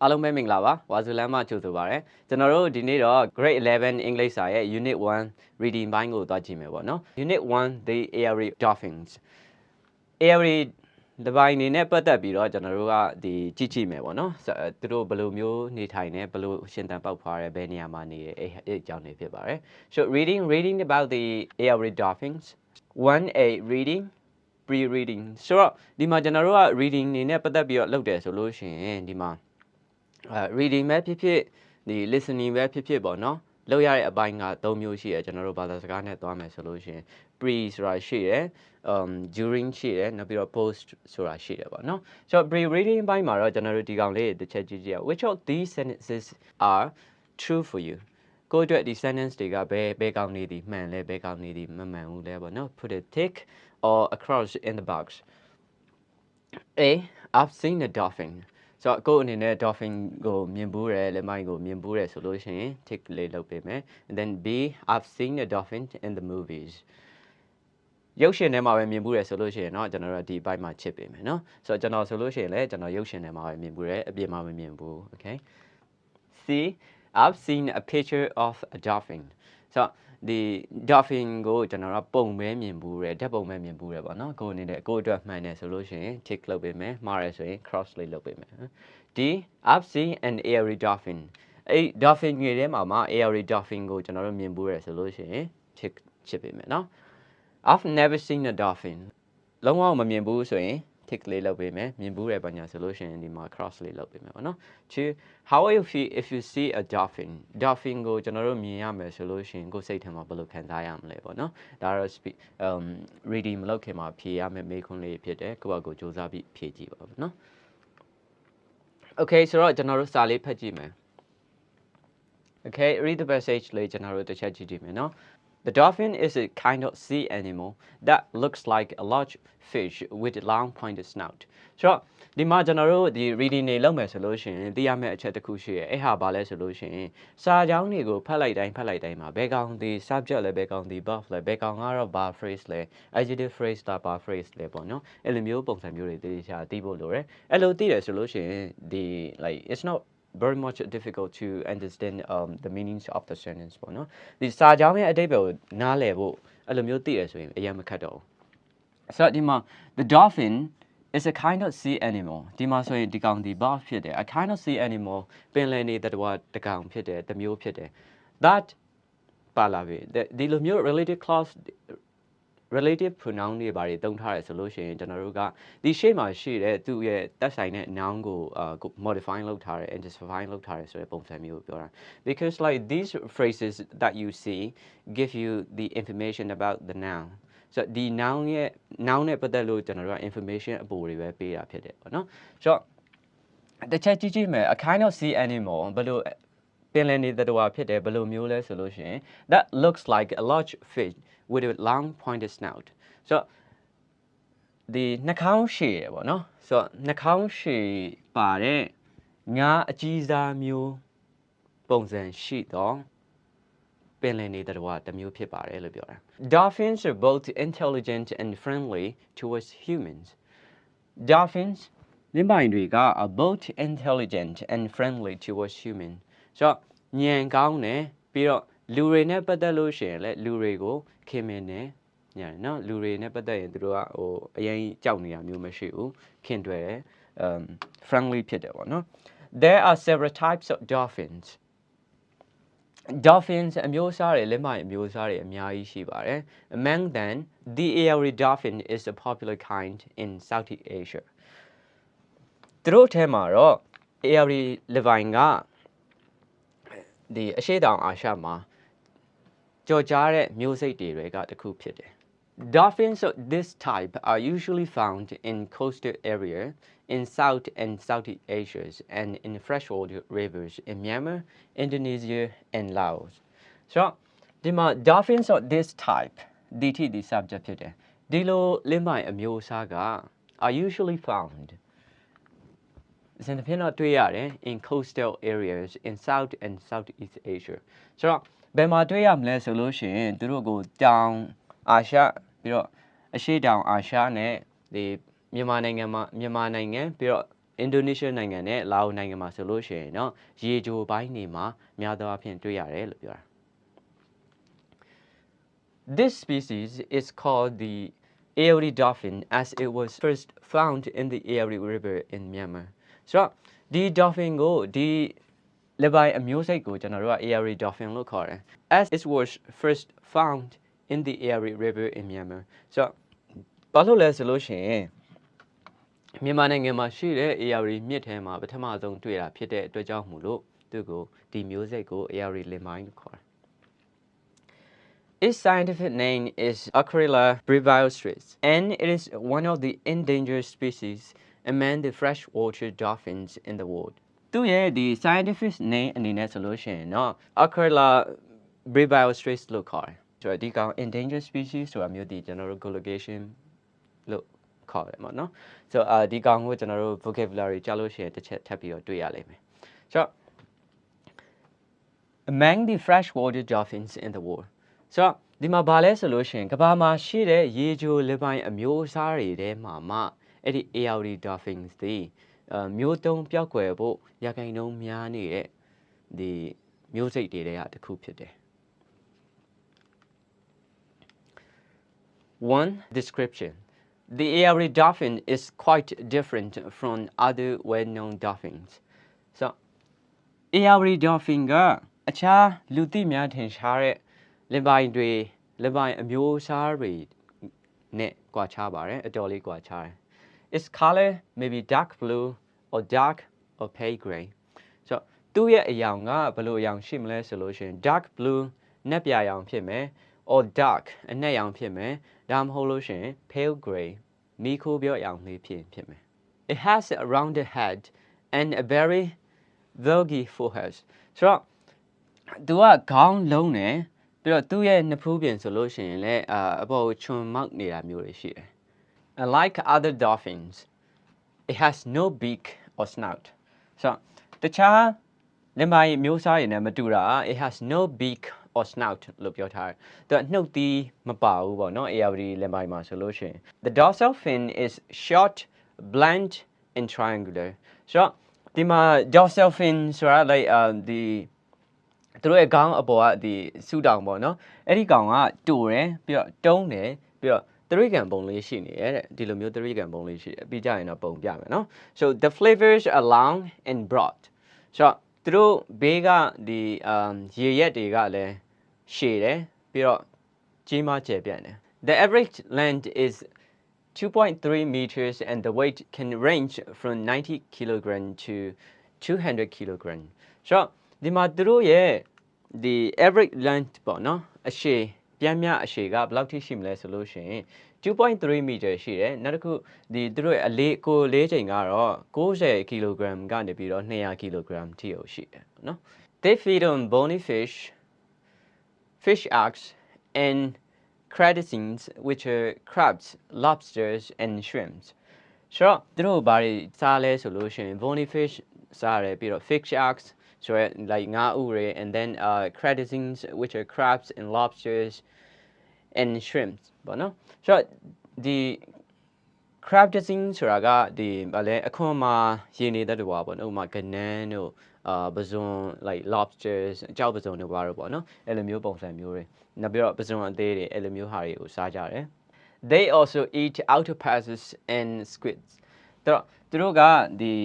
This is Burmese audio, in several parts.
အားလုံးပဲမင်္ဂလာပါဝါဇူလမ်းမှကြိုဆိုပါရစေကျွန်တော်တို့ဒီနေ့တော့ Grade 11 English စာရဲ့ Unit 1 Reading ဘိုင်းကိုသွားကြည့်မယ်ပေါ့နော် Unit 1 The Airy Dolphins Airy ဒီဘိုင်းနေနဲ့ပတ်သက်ပြီးတော့ကျွန်တော်တို့ကဒီကြည့်ကြည့်မယ်ပေါ့နော်သူတို့ဘယ်လိုမျိုးနေထိုင်နေဘယ်လိုရှင်သန်ပေါက်ဖွားရဲဘယ်နေရာမှာနေရဲအဲ့အကြောင်းတွေဖြစ်ပါတယ် So reading about the Airy Dolphins 1A reading pre-reading ဆိုတော့ဒီမှာကျွန်တော်တို့က reading နေနဲ့ပတ်သက်ပြီးတော့လုပ်တယ်ဆိုလို့ရှိရင်ဒီမှာreading ပဲဖြစ်ဖြစ်ဒီ listening ပဲဖြစ်ဖြစ်ပေါ့နော်လောက်ရတဲ့အပိုင်းက၃မျိုးရှိတယ်ကျွန်တော်တို့ဘာသာစကားနဲ့သွားမယ်ဆိုလို့ရှိရင် pre ဆိုတာရှိတယ်during ရှိတယ်နောက်ပြီးတော့ post ဆိုတာရှိတယ်ပေါ့နော်ဆိုတော့ pre reading ဘိုင်းမှာတော့ကျွန်တော်တို့ဒီကောင်လေးတစ်ချက်ကြည့်ကြည့်ရ which of these sentences are true for you ကိုယ့်အတွက်ဒီ sentence တွေကဘယ်ကောင်နေသည်မှန်လဲဘယ်ကောင်နေသည်မမှန်ဘူးလဲပေါ့နော် put a tick or a cross in the box A I've seen a dolphin so ကိုအနေနဲ့ dolphin ကိုမြင်ဘူးတယ်လက်မိုင်းကိုမြင်ဘူးတယ်ဆိုလို့ရှိရင် tick လေးလုပ်ပေးမယ် and then B I've seen a dolphin in the movies ရုပ်ရှင်ထဲမှာပဲမြင်ဘူးတယ်ဆိုလို့ရှိရင်เนาะကျွန်တော်တို့ဒီဘိုက်မှာချစ်ပေးမယ်เนาะဆိုတော့ကျွန်တော်ဆိုလို့ရှိရင်လည်းကျွန်တော်ရုပ်ရှင်ထဲမှာပဲမြင်ဘူးတယ်အပြင်မှာမမြင်ဘူး okay C I've seen a picture of a dolphin so ဒီ dolphin ကိုကျွန်တော်ကပုံပဲမြင်ဘူးတယ်ဓာတ်ပုံပဲမြင်ဘူးတယ်ပေါ့နော်ကိုအနေနဲ့ကိုအတွက်မှန်တယ်ဆိုလို့ရှိရင် tick လုပ်ပေးမယ်မှားရဆိုရင် cross လေးလုပ်ပေးမယ် D I've seen an airy dolphin အဲ့ dolphin ငယ်ထဲမှာ airy dolphin ကိုကျွန်တော်တို့မြင်ဘူးတယ်ဆိုလို့ရှိရင် tick ချစ်ပေးမယ်နော် I've never seen a dolphin လုံးဝမမြင်ဘူးဆိုရင် tick လေးလုပ်ပေးမယ်မြင်ဘူးတယ်ပညာဆိုလို့ရှိရင်ဒီမှာ cross လေးလုပ်ပေးမယ်ပေါ့နော် How will you feel if you see a dolphin dolphin ကိုကျွန်တော်တို့မြင်ရမယ်ဆိုလို့ရှိရင်ကိုယ်စိတ်ထဲမှာဘယ်လိုခံစားရမလဲပေါ့နော်ဒါတော့ reading မလုပ်ခင်မှာဖြေရမယ့်မေးခွန်းလေးဖြစ်တယ်ကိုယ့်အကိုစူးစမ်းပြီးဖြေကြည့်ပါဦးနော် Okay ဆိုတော့ကျွန်တော်တို့စာလေးဖတ်ကြည့်မယ် Okay read the passage လေးကျွန်တော်တို့တစ်ချက်ကြည့်ကြည့်မယ်နော်The dolphin is a kind of sea animal that looks like a large fish with a long pointed snout. ဆိုတော့ဒီမှာကျွန်တော်တို့ဒီ reading တွေလုပ်မယ်ဆိုလို့ရှိရင်သိရမယ့်အချက်တစ်ခုရှိရဲ့အဲ့ဟာဘာလဲဆိုလို့ရှိရင်စာကြောင်းတွေကိုဖတ်လိုက်တိုင်းမှာဘယ်ကောင်ဒီ subject လဲဘယ်ကောင်ဒီ verb လဲဘယ်ကောင်ကတော့ဘာ phrase လဲ adjective phrase တာဘာ phrase လဲပေါ့နော်အဲ့လိုမျိုးပုံစံမျိုးတွေသိချာသိဖို့လိုတယ်အဲ့လိုသိတယ်ဆိုလို့ရှိရင်ဒီ like it's not very much difficult to understand the meanings of the sentence ပေါ့နော်ဒီစာကြောင်းရဲ့အဓိပ္ပာယ်ကိုနားလည်ဖို့အဲ့လိုမျိုးသိရဆိုရင်အရင်မခက်တော့ဘူးဆိုတော့ဒီမှာ the dolphin is a kind of sea animal ဒီမှာဆိုရင်ဒီကောင်ဒီ bird ဖြစ်တယ် a kind of sea animal ပင်လယ်နေတဲ့တကောင်ဖြစ်တယ်တစ်မျိုးဖြစ်တယ် that ပါလာပြီဒီလိုမျိုး relative clause relative pronoun တွေဘာတွေသုံးထားရဆိုလို့ရှိရင်ကျွန်တော်တို့ကဒီရှေ့မှာရှိတဲ့သူ့ရဲ့သက်ဆိုင်တဲ့ noun ကို modify လုပ်ထားတယ် intensify လုပ်ထားတယ်ဆိုတဲ့ပုံစံမျိုးကိုပြောတာ because like these phrases that you see give you the information about the noun so ဒီ noun နဲ့ပတ်သက်လို့ကျွန်တော်တို့က information အပိုတွေပဲပေးတာဖြစ်တယ်ပေါ့နော်ဆိုတော့တစ်ချက်ကြည့်မယ် a kind of sea animal ဘယ်လိုပင်လယ်နေတဲ့တွာဖြစ်တယ်ဘယ်လိုမျိုးလဲဆိုလို့ရှိရင် that looks like a large fish with a long pointed snout so ဒီနှာခေါင်းရှည်ပေါ့နော်ဆိုတော့နှာခေါင်းရှည်ပါတဲ့ငါအကြီးစားမျိုးပုံစံရှိတော့ပင်လယ်နေတဲ့တွာတစ်မျိုးဖြစ်ပါတယ်လို့ပြောတာ Dolphins are both intelligent and friendly towards humans Dolphins လင်းပိုင်တွေက are both intelligent and friendly towards humans ဆိုတော့ဉာဏ်ကောင်းတယ်ပြီးတော့လူတွေနဲ့ပတ်သက်လို့ရှိရင်လည်းလူတွေကိုခင်မင်တယ်ညာနော်လူတွေနဲ့ပတ်သက်ရင်သူတို့ကအရင်ကြောက်နေတာမျိုးမရှိဘူးခင်တွေ့တယ်friendly ဖြစ်တယ်ပေါ့နော် There are several types of dolphins အမျိုးအစားတွေလက်မအမျိုးအစားတွေအများကြီးရှိပါတယ် Among them the airy dolphin is a popular kind in Southeast Asia သူတို့ထဲမှာတော့ airy လပိုင်းကဒီအရှေ့တောင်အာရှမှာကြော်ကြားတဲ့မျိုးစိတ်တွေကတစ်ခုဖြစ်တယ် Dolphins of this type are usually found in coastal areas in South and Southeast Asia and in freshwater rivers in Myanmar, Indonesia, and Laos. So, the dolphins of this type, the subject ဖြစ်တယ်ဒီလိုလင်းပိုင်အမျိုးအစားက are usually found စင်တဖြင့်တော့တွေ့ရတယ် in coastal areas in South and Southeast Asia ဆိုတော့ဘယ်မှာတွေ့ရမလဲဆိုလို့ရှိရင်သူတို့ကိုတောင်အာရှပြီးတော့အရှေ့တောင်အာရှနဲ့ဒီမြန်မာနိုင်ငံပြီးတော့ Indonesia နိုင်ငံနဲ့ Laos နိုင်ငံမှာဆိုလို့ရှိရင်เนาะရေချိုပိုင်းနေမှာများသောအားဖြင့်တွေ့ရတယ်လို့ပြောတာ This species is called the Aori dolphin as it was first found in the Aori River in Myanmar ဆိုတော့ဒီ dolphin ကိုဒီလက်ပိုင်အမျိုးစိတ်ကိုကျွန်တော်တို့က Aori dolphin လို့ခေါ်တယ် as it was first found in the Aori River in Myanmar ဆိုတော့ဘာလို့လဲဆိုလို့ရှိရင်မြန်မာနိုင်ငံမှာရှိတဲ့ Aori မြစ်ထဲမှာပထမဆုံးတွေ့တာဖြစ်တဲ့အတွက်ကြောင့်မို့လို့သူကိုဒီမျိုးစိတ်ကို Aori လင်မိုင်းလို့ခေါ်တယ် Its scientific name is Acryla breviostris and it is one of the endangered species among the freshwater dolphins in the world သူရဲ့ဒီ scientific name အနေနဲ့ဆိုလို့ရှိရင်เนาะ Acryla breviostris လို့ခေါ်တယ်ဆိုတော့ဒီကောင် endangered species ဆိုတာမျိုးဒီကျွန်တော်တို့ collocation လို့ခေါ်တယ်ပေါ့နော်ဆိုတော့ဒီကောင်ကိုကျွန်တော်တို့ vocabulary ကြားလို့ရှိရင်တစ်ချက်ထပ်ပြီးတော့တွေ့ရလိမ့်မယ်ဆိုတော့ among the freshwater dolphins in the world ဆိုတော့ဒီမှာဘာလဲဆိုလို့ရှိရင်ကမ္ဘာမှာရှိတဲ့ရေချိုလက်ပိုင်းအမျိုးအစားတွေထဲမှာမှအဲ့ဒီ Aori dolphins တွေမျိုးတုံးပြောက်ွယ်ဖို့ရာခိုင်နှုန်းများနေတဲ့ဒီမျိုးစိတ်တွေထဲကတစ်ခုဖြစ်တယ် One description The Aori dolphin is quite different from other well-known dolphins. So, Aori dolphin ကအခြားလူသိများထင်ရှားတဲ့လက်ပိုင်းတွေလက်ပိုင်းအမျိုးအစားတွေနဲ့ကွာခြားပါတယ်အတော်လေးကွာခြားတယ် Its color may be dark blue or dark or pale gray. So, သူ့ရဲ့အရောင်ကဘယ်လိုအရောင်ရှိမလဲဆိုလို့ရှိရင် dark blue နက်ပြာရောင်ဖြစ်မယ် or dark အနက်ရောင်ဖြစ်မယ်ဒါမှမဟုတ်လို့ရှိရင် pale gray မီးခိုးပြောရောင်လေးဖြစ်မယ် It has a rounded head and a very vulgy forehead ဆိုတော့သူကခေါင်းလုံးနဲ့ပြီးတော့သူ့ရဲ့နှစ်ဖူးပြင်ဆိုလို့ရှိရင်လည်းအပေါ်ကိုချွန်မောက်နေတာမျိုးတွေရှိတယ် Unlike other dolphins it has no beak or snout ဆိုတော့တခြားလက်မိုင်းမျိုးစားတွေနဲ့မတူတာ it has no beak or snout လို့ပြောထားတယ်သူကနှုတ်သီးမပါဘူးပေါ့နော် Aori လက်မိုင်းမှာဆိုလို့ရှိရင် The dorsal fin is short blunt and triangular ဆိုတော့ဒီမှာ dorsal fin ဆိုတာ like ဒီသူတို့ရဲ့ခေါင်းအပေါ်ကဒီဆူတောင်ပေါ့နော်အဲ့ဒီကောင်ကတူတယ်ပြီးတော့တုံးတယ်ပြီးတော့တရိကန်ပုံလေးရှိနေတယ်တဲ့ဒီလိုမျိုးတရိကန်ပုံလေးရှိတယ်ပြီးကြရင်တော့ပုံပြမယ်နော် So the flavors are long and broad ဆိုတော့သူတို့ဘေးကဒီရေရက်တွေကလည်းရှည်တယ်ပြီးတော့ကြီးမားကျယ်ပြန့်တယ် The average length is 2.3 meters and the weight can range from 90 kilogram to 200 kilogram ဆိုတော့ဒီမှာသူတို့ရဲ့ဒီ average length ပေါ့နော်အရှည်ပြန်မြအရှည်ကဘယ်လောက်ထိရှိမလဲဆိုလို့ရှိရင် 2.3 meter ရှိတယ်နောက်တစ်ခုဒီသူတို့ရဲ့အလေးကိုလေးချိန်ကတော့90 kg ကနေပြီးတော့200 kg ထိကိုရှိတယ်နော် They feed on bony fish eggs and crustaceans which are crabs lobsters and shrimps ဆိုတော့သူတို့ဘာတွေစားလဲဆိုလို့ရှိရင် bony fish စားတယ်ပြီးတော့ fish eggs so like ngā ure and then crustaceans which are crabs and lobsters and shrimps ပေါ့နော်ဆိုတော့ဒီ crustaceans ဆိုတာကဒီဘာလဲအခွန်မှာရေနေတဲ့တူပါပေါ့နော်ဥပမာကနန်းတို့ပဇွန် like lobsters ကြောက်ပဇွန်တို့ဘာလို့ပေါ့နော်အဲ့လိုမျိုးပုံစံမျိုးတွေနောက်ပြီးတော့ပဇွန်အသေးတွေအဲ့လိုမျိုးဟာတွေကိုစားကြတယ် They also eat octopuses and squids သူတို့ကဒီ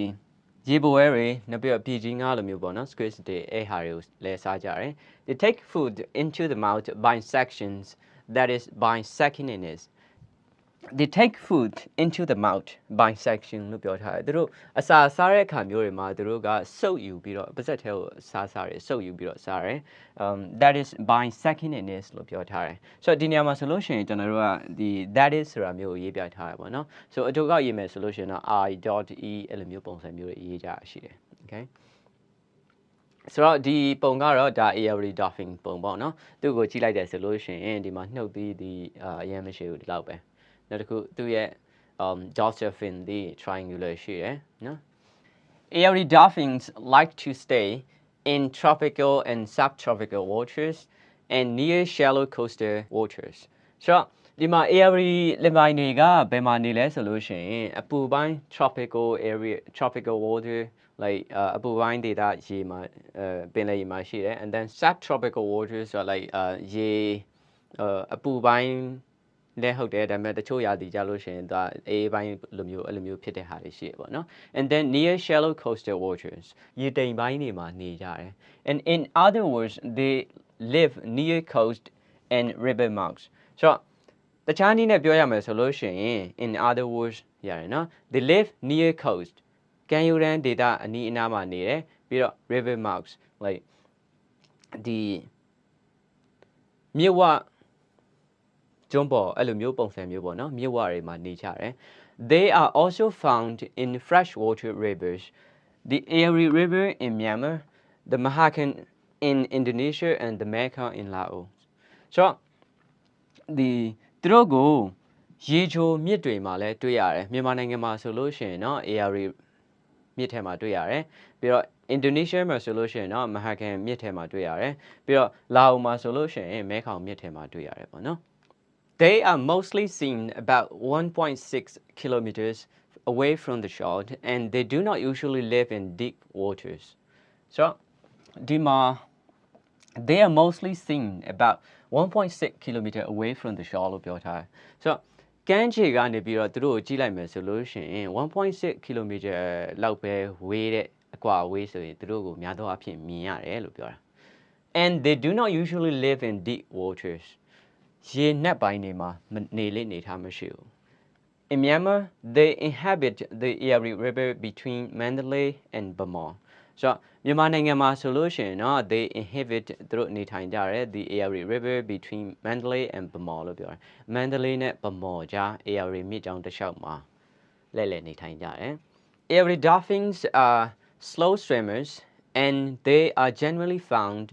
ရေဘဝဲတွေနောက်ပြီးတော့ပြည်ကြီးငါလိုမျိုးပေါ့နော် squids တွေအဲ့ဟာတွေကိုလဲစားကြတယ် They take food into the mouth by sections that is by sucking in it They take food into the mouth by section လို့ပြောထားတယ်သူတို့အစာစားတဲ့အခါမျိုးတွေမှာသူတို့ကစုပ်ယူပြီးတော့ပါးစပ်ထဲကိုစားတယ်စုပ်ယူပြီးတော့စားတယ် that is by sucking in it လို့ပြောထားတယ်ဆိုတော့ဒီနေရာမှာဆိုလို့ရှိရင်ကျွန်တော်တို့ကဒီ that is ဆိုတာမျိုးကိုရေးပြထားရပါတော့ဆိုအတူကောက်ရေးမယ်ဆိုလို့ရှိရင်တော့ I.E အဲ့လိုမျိုးပုံစံမျိုးတွေရေးကြရရှိတယ် okay ဆိုတော့ဒီပုံကတော့ဒါ Aori dolphin ပုံပေါ့နော်သူ့ကိုကြည့်လိုက်တယ်ဆိုလို့ရှိရင်ဒီမှာနှုတ်သီးဒီအရင်မရှိဘူးဒီလောက်ပဲနောက်တစ်ခုသူ့ရဲ့dorsal fin ဒီ triangular ရှိတယ်နော် Aori dolphins like to stay in tropical and subtropical waters and near shallow coastal waters ဆိုတော့ ဒီမှာ area လင်ပိုင်းတွေကဘယ်မှာနေလဲဆိုလို့ရှိရင်အပူပိုင်း tropical area tropical water like အပူပိုင်းဒေသရေမှာပင်လယ်ရေမှာရှိတယ် and then subtropical water ဆိုတော့ like ရေအပူပိုင်းလည်းဟုတ်တယ်ဒါပေမဲ့တချို့ရာသီကြလို့ရှိရင်ဒါအေးပိုင်းလိုမျိုးဖြစ်တဲ့ဟာတွေရှိတယ်ပေါ့နော် and then near shallow coastal waters ရေတိမ်ပိုင်းတွေမှာနေကြတယ် and in other words they live near coast and river mouths ဆိုတော့တခြားနည်းနဲ့ပြောရမယ်ဆိုလို့ရှိရင် in other words ရတယ်နော် they live near coast ကမ်းရိုးတန်းဒေသအနီးအနားမှာနေတယ်ပြီးတော့ river mouths like ဒီမြစ်ဝကျွန်းပေါ်အဲ့လိုမျိုးပုံစံမျိုးပေါ့နော်မြစ်ဝတွေမှာနေကြတယ် they are also found in freshwater rivers the Erie River in Myanmar the Mahakam in Indonesia and the Mekong in Laos ဆိုတော့ဒီသူတို့ကိုရေချိုမြစ်တွေမှာလည်းတွေ့ရတယ်မြန်မာနိုင်ငံမှာဆိုလို့ရှိရင်เนาะ Erie မြစ်ထဲမှာတွေ့ရတယ်ပြီးတော့ Indonesia မှာဆိုလို့ရှိရင်เนาะ Mahakam မြစ်ထဲမှာတွေ့ရတယ်ပြီးတော့ Laos မှာဆိုလို့ရှိရင် Mekong မြစ်ထဲမှာတွေ့ရတယ်ပေါ့နော် They are mostly seen about 1.6 kilometers away from the shore and they do not usually live in deep waters. So, Dima, they are mostly seen about 1.6 kilometers away from the shore လို့ပြောထားတယ် So, ကမ်းခြေကနေပြီးတော့သူတို့ကိုကြည့်လိုက်မယ်ဆိုလို့ရှိရင်1.6 kilometer လောက်ပဲဝေးတဲ့အကွာအဝေးဆိုရင်သူတို့ကိုများသောအားဖြင့်မြင်ရတယ်လို့ပြောတာ And they do not usually live in deep waters. ရေနက်ပိုင်းတွေမှာနေလေနေထားမရှိဘူး In Myanmar, they inhabit the Erie River between Mandalay and Bamor. So, မြန်မာနိုင်ငံမှာဆိုလို့ရှိရင်เนาะ they inhabit သူတို့နေထိုင်ကြတယ် the Erie River between Mandalay and Bamor လို့ပြောတယ် Mandalay နဲ့ Bamor ကြား Erie မြစ်ကြောင်းတစ်လျှောက်မှာလဲလှယ်နေထိုင်ကြတယ် Erie dolphins are slow swimmers and they are generally found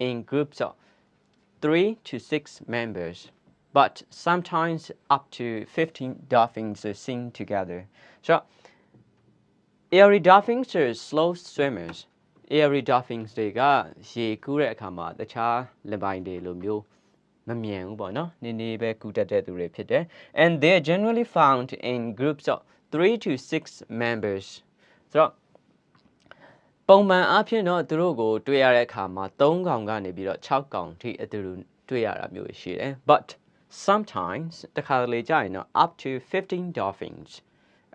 in groups of 3 to 6 members, but sometimes up to 15 dolphins are seen together. So, Erie dolphins are slow swimmers. Erie dolphins တွေကရေကူးတဲ့အခါမှာတခြားလင်ပိုင်းတွေလိုမျိုးမမြန်ဘူးပေါ့နော်နည်းနည်းပဲကူးတတ်တဲ့သူတွေဖြစ်တယ် and they are generally found in groups of 3 to 6 members. So, ပုံမှန်အားဖြင့်တော့သူတို့ကိုတွေ့ရတဲ့အခါမှာ3កောင်ကနေပြီးတော့6កောင်ထိအတူတူတွေ့ရတာမျိုးရှိတယ် but sometimes တခါလေကြာရင်တော့ up to 15 dolphins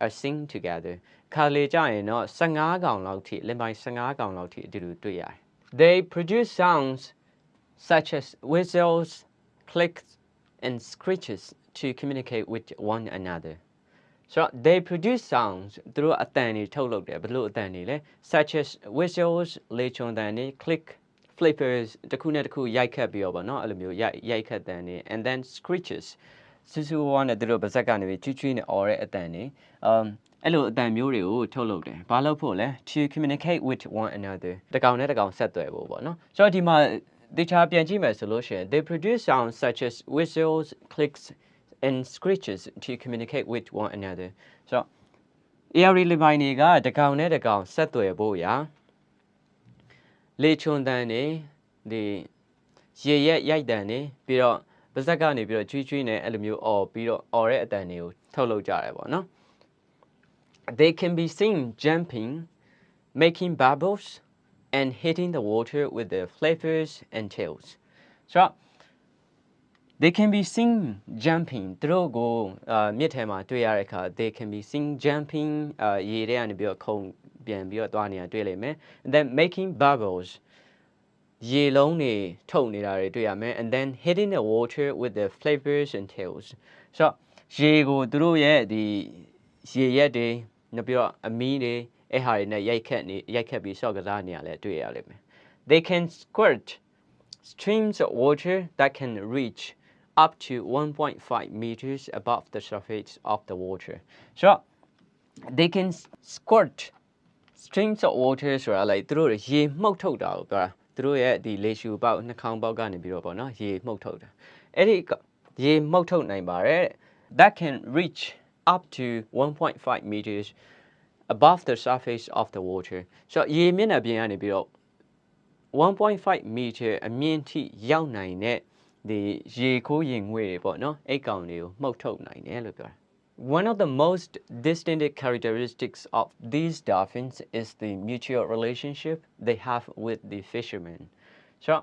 are seen together ခါလေကြာရင်တော့15កောင်လောက်ထိလင်ပိုင်း15កောင်လောက်ထိအတူတူတွေ့ရတယ် they produce sounds such as whistles clicks and screeches to communicate with one another So they produce sounds သူတို့အတန်တွေထုတ်လုပ်တယ်ဘယ်လိုအတန်တွေလဲ such as whistles လေချုံတန်တွေ click flippers တစ်ခုနဲ့တစ်ခုရိုက်ခတ်ပြီးတော့ဗောနော်အဲ့လိုမျိုးရိုက်ခတ်တန်တွေ and then screeches ဆူဆူဝါးနဲ့သူတို့ဗစက်ကနေပြီးချွချွနဲ့အော်တဲ့အတန်တွေအဲ့လိုအတန်မျိုးတွေကိုထုတ်လုပ်တယ်ဘာလို့ဖို့လဲ to communicate with one another တစ်ကောင်နဲ့တစ်ကောင်ဆက်သွယ်ဖို့ဗောနော်ဆိုတော့ဒီမှာတခြားပြန်ကြည့်မယ်ဆိုလို့ရှိရင် they produce sounds such as whistles clicks and screeches to communicate with one another. So, Erie လင်ပိုင်းတွေကတစ်ကောင်နဲ့တစ်ကောင်ဆက်သွယ်ဖို့ရာလေချုံတန်တွေဒီရေရက်ရိုက်တန်တွေပြီးတော့ဗစက်ကနေပြီးတော့ချွေးနဲ့အဲ့လိုမျိုးအော်ပြီးတော့အော်တဲ့အတန်တွေကိုထုတ်လုပ်ကြတယ်ပေါ့နော် They can be seen jumping, making bubbles and hitting the water with their flippers and tails. So, they can be seen jumping သူတို့ကိုမြစ်ထဲမှာတွေ့ရတဲ့အခါ they can be seen jumping ရေထဲကနေပြီးတော့ခုန်ပြန်ပြီးတော့သွားနေတာတွေ့လိမ့်မယ် and then making bubbles ရေလုံးတွေထုတ်နေတာတွေတွေ့ရမယ် and then hitting the water with their flippers and tails ဆိုတော့ရေကိုသူတို့ရဲ့ဒီရေရက်တွေနောက်ပြီးတော့အမီးတွေအဲ့ဟာတွေနဲ့ရိုက်ခတ်ပြီးဆော့ကစားနေရလဲတွေ့ရလိမ့်မယ် they can squirt streams of water that can reach up to 1.5 meters above the surface of the water. So, they can squirt streams of water ဆိုတာလေသူတို့ရေမှုတ်ထုတ်တာကိုပြောတာသူတို့ရဲ့ဒီလေရှူပေါက်နှာခေါင်းပေါက်ကနေပြီးတော့ပေါ့နော်ရေမှုတ်ထုတ်တာအဲ့ဒီရေမှုတ်ထုတ်နိုင်ပါတယ် that can reach up to 1.5 meters above the surface of the water. So, ရေမျက်နှာပြင်ကနေပြီးတော့1.5 meter အမြင့်ထိရောက်နိုင်တဲ့ the ye ko yin way but no account you moto nine. One of the most distinct characteristics of these dolphins is the mutual relationship they have with the fishermen. So,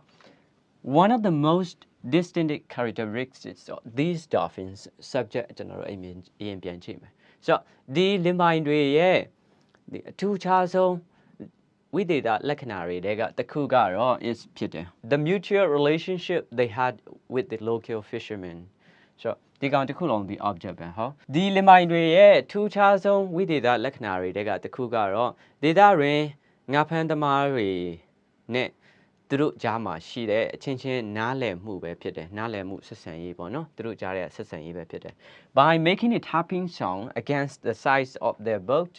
one of the most distinct characteristics of these dolphins subject general image. So, the limbaindwe the two chaso we did that lekanari they got the kugaro is pite. The mutual relationship they had with the local fishermen. So, ဒီကောင်တစ်ခုလုံးဒီ object ပဲဟောဒီလင်မိုင်တွေရဲ့ထူးခြားဆုံးဝိသေသလက္ခဏာတွေတွေကတစ်ခုကတော့ဒေသတွင်ငါးဖမ်းသမားတွေနဲ့သူတို့ကြားမှာရှိတဲ့အချင်းချင်းနားလည်မှုပဲဖြစ်တယ်နားလည်မှုဆက်ဆံရေးပေါ့နော်သူတို့ကြားတဲ့ဆက်ဆံရေးပဲဖြစ်တယ် By making a tapping sound against the sides of their boat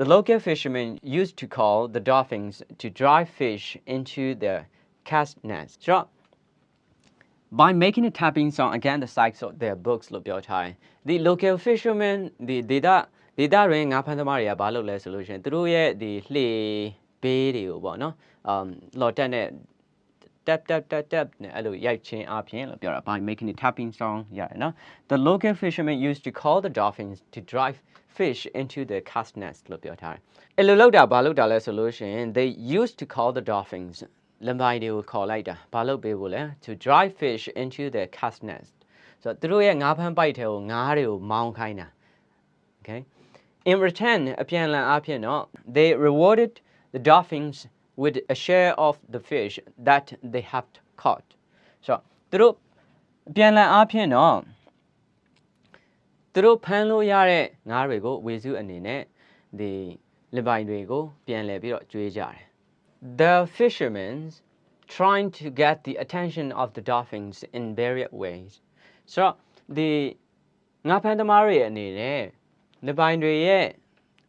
the local fishermen used to call the dolphins to drive fish into their cast nets. So, by making a tapping sound against the sides of their books လို့ပြောထားတယ် the local fishermen ဒီဒေသတွင်ငါးဖမ်းသမားတွေကဘာလုပ်လဲဆိုလို့ရှိရင်သူတို့ရဲ့ဒီလှေဘေးတွေကိုပေါ့နော်လော်တက်နဲ့ tap နဲ့အဲ့လိုရိုက်ချင်းအပြင်လို့ပြောတာ by making a tapping sound ရတယ်နော် the local fishermen used to call the dolphins to drive fish into the cast nets လို့ပြောထားတယ်အဲ့လိုလုပ်တာဘာလုပ်တာလဲဆိုလို့ရှိရင် they used to call the dolphins လမ်ပိုင်းတွေကိုခေါ်လိုက်တာဘာလုပ်ပေးဖို့လဲ to drive fish into the cast nest ဆိုတော့သူတို့ရဲ့ငါးဖမ်းပိုက်ထဲကိုငါးတွေကိုမောင်းခိုင်းတာ okay in return အပြန်အလှန်အဖြစ်တော့ they rewarded the dolphins with a share of the fish that they have caught ဆိုတော့သူတို့အပြန်အလှန်အဖြစ်တော့သူတို့ဖမ်းလို့ရတဲ့ငါးတွေကိုဝေစုအနေနဲ့ဒီလင်ပိုင်းတွေကိုပြန်လှည့်ပြီးတော့ကျွေးကြတယ်The fishermen trying to get the attention of the dolphins in various ways. So the ငါးဖမ်းသမားတွေအနေနဲ့လင်ပိုင်းတွေရဲ့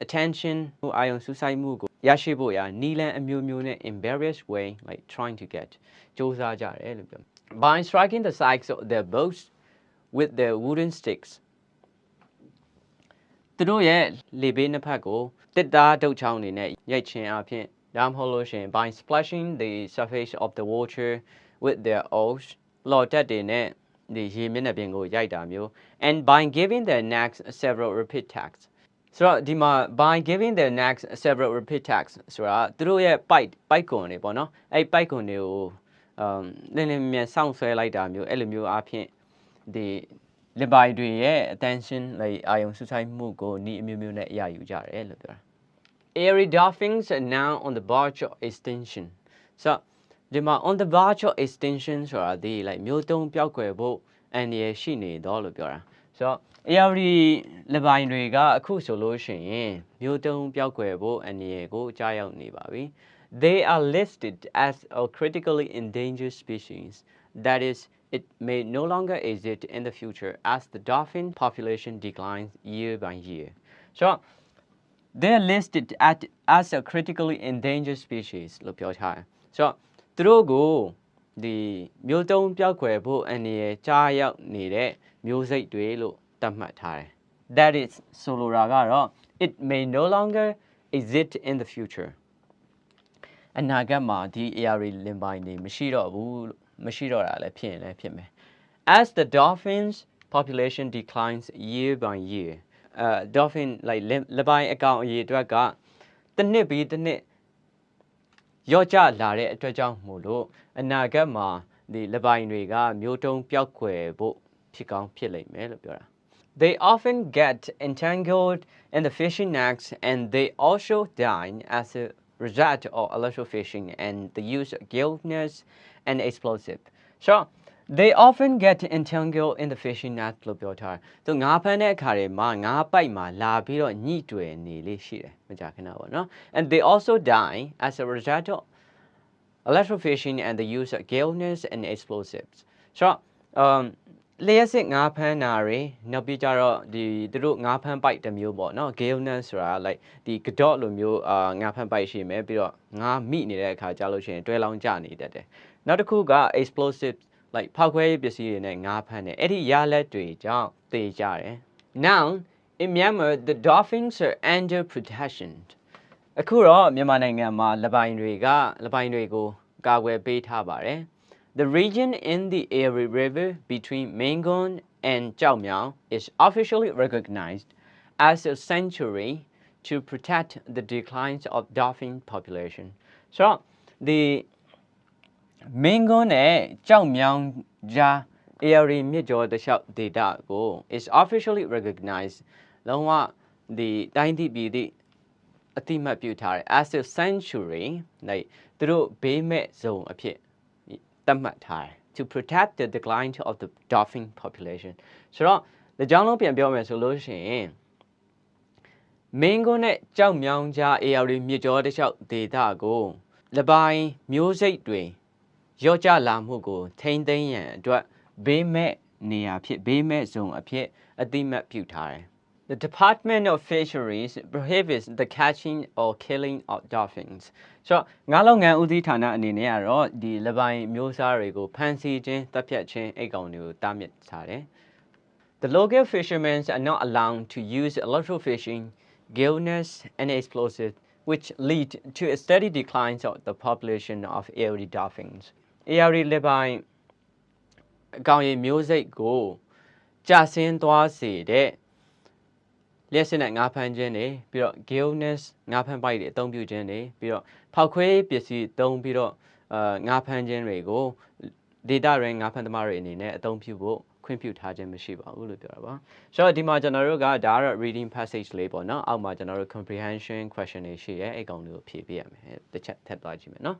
attention အာရုံစူးစိုက်မှုကိုရရှိဖို့ရာနည်းလမ်းအမျိုးမျိုးနဲ့ in various way like trying to get စူးစမ်းကြတယ်လို့ပြော By striking the sides of their boats with their wooden sticks သူတို့ရဲ့လေဘေးနှစ်ဖက်ကိုတစ်သားဒုတ်ချောင်းတွေနဲ့ရိုက်ချင်းအပြင်ဒါမှမဟုတ်လို့ရှိရင် by splashing the surface of the water with their oars လော်တက်တွေနဲ့ဒီရေမျက်နှာပြင်ကိုရိုက်တာမျိုး and by giving their necks several repeat tags ဆိုတော့ဒီမှာ by giving their necks several repeat tags ဆိုတာသူတို့ရဲ့ပိုက်ကွန်တွေပေါ့နော်အဲ့ပိုက်ကွန်တွေကိုလင်းမြန်ဆောင်းဆွဲလိုက်တာမျိုးအဲ့လိုမျိုးအဖြစ်ဒီလင်ပိုင်းတွေရဲ့ attention like အာရုံစူးစိုက်မှုကိုဤအမျိုးမျိုးနဲ့အရာယူကြတယ်လို့ပြောတာAiry dolphins are now on the verge of extinction. So, ဒီမှာ on the verge of extinction ဆိုတာဒီ like မျိုးတုံးပျောက်ကွယ်ဖို့အန္တရာယ်ရှိနေတော့လို့ပြောတာဆိုတော့ Airy လင်ပိုင်းတွေကအခုဆိုလို့ရှိရင်မျိုးတုံးပျောက်ကွယ်ဖို့အန္တရာယ်ကိုကြားရောက်နေပါပြီ They are listed as a critically endangered species. That is, it may no longer exist in the future as the dolphin population declines year by year. So, they are listed as a critically endangered species လို့ပြောထားတယ်ဆိုတော့သူတို့ကိုဒီမျိုးတုံးပျောက်ကွယ်ဖို့အန္တရာယ်ကြားရောက်နေတဲ့မျိုးစိတ်တွေလို့သတ်မှတ်ထားတယ် That is ဆိုလိုတာကတော့ it may no longer exist in the future အနာဂတ်မှာဒီ area လင်ပိုင်းတွေမရှိတော့ဘူးလို့မရှိတော့တာလည်းဖြစ်ရင်လည်းဖြစ်မယ် As the dolphins population declines year by year dolphin like လပိုင်းအကောင်အရေအတွက်ကတစ်နှစ်ပြီးတစ်နှစ်ရော့ကျလာတဲ့အတွက်ကြောင့်မို့လို့အနာဂတ်မှာဒီလပိုင်းတွေကမျိုးတုံးပျောက်ကွယ်ဖို့ဖြစ်ကောင်းဖြစ်လိမ့်မယ်လို့ပြောတာ They often get entangled in the fishing nets and they also die as a result of electrofishing and the use of gill nets and explosive. So They often get entangled in the fishing net လို့ပြောထားတယ်။သူငါးဖမ်းတဲ့အခါတွေမှာငါးပိုက်မှာလာပြီးတော့ညှိတွယ်နေလေးရှိတယ်။မကြာခဏပေါ့နော်။ And they also die as a result of electrofishing and the use of gill nets and explosives. So လျှက်စစ်ငါးဖမ်းတာတွေနောက်ပြီးကြတော့ဒီသူတို့ငါးဖမ်းပိုက်တစ်မျိုးပေါ့နော် gill nets ဆိုတာ like ဒီကတော့လိုမျိုးငါးဖမ်းပိုက်ရှိမယ်ပြီးတော့ငါးမိနေတဲ့အခါကြာလို့ရှိရင်တွဲလောင်းကျနေတတ်တယ်။နောက်တစ်ခုက explosive like ဖောက်ခွဲရေးပစ္စည်းတွေနဲ့ငါးဖမ်းတယ်အဲ့ဒီရလက်တွေကြောင့်သေကြတယ် Now in Myanmar the dolphins are under protection အခုတော့မြန်မာနိုင်ငံမှာလပိုင်းတွေကိုကာကွယ်ပေးထားပါတယ် The region in the Erie River between Mengon and Zhaomiao is officially recognized as a sanctuary to protect the decline of dolphin population. So, the Mengon နဲ့ Zhaomiao ကြား Erie မြစ်ကြောတလျှောက်ဒေသကို is officially recognized လုံးဝဒီတိုင်းသည့်ပြည်သည့်အတိမတ်ပြုထားတယ် as a sanctuary like သူတို့ဘေးမဲ့ဇုံအဖြစ်သတ်မှတ်ထားတယ် to protect the decline of the dolphin population ဆိုတော့ဒီကြောင်းလုံးပြန်ပြောမယ်ဆိုလို့ရှိရင်မင်းကုန်းနဲ့ကြောက်မြောင်းကြား AR မြစ်ကြောတလျှောက်ဒေသကိုလပိုင်းမျိုးစိတ်တွေရော့ကျလာမှုကိုထိန်းသိမ်းရန်အတွက်ဘေးမဲ့နေရာဖြစ်ဘေးမဲ့ဇုံအဖြစ်အတိမတ်ပြုထားတယ် The Department of Fisheries prohibits the catching or killing of dolphins. ဆိုတော့ငါးလုံးငန်းဦးစီးဌာနအနေနဲ့ကတော့ဒီလပိုင်းမျိုးစားတွေကိုဖမ်းဆီးခြင်းတပ်ဖြတ်ခြင်းအိတ်ကောင်တွေကိုတားမြစ်ထားတယ် The local fishermen are not allowed to use electrofishing, gill nets, and explosives, which lead to a steady decline of the population of Erie dolphins. Erie လပိုင်းအကောင်ရေမျိုးစိတ်ကိုကျဆင်းသွားစေတဲ့လျှက်စစ်နဲ့ငါးဖမ်းခြင်းတွေပြီးတော့ gillness ငါးဖမ်းပိုက်တွေအသုံးပြုခြင်းတွေပြီးတော့ဖောက်ခွဲပစ္စည်းသုံးပြီးတော့ငါးဖမ်းခြင်းတွေကိုဒေတာရင်းငါးဖမ်းသမားတွေအနေနဲ့အသုံးပြုဖို့ခွင့်ပြုထားခြင်းမရှိပါဘူးလို့ပြောတာပါဆိုတော့ဒီမှာကျွန်တော်တို့ကဒါကတော့ reading passage လေးပေါ့နော်အောက်မှာကျွန်တော်တို့ comprehension question တွေရှိရဲအဲ့ကောင်တွေကိုဖြေပေးရမယ်တစ်ချက်ထပ်သွားကြည့်မယ်နော်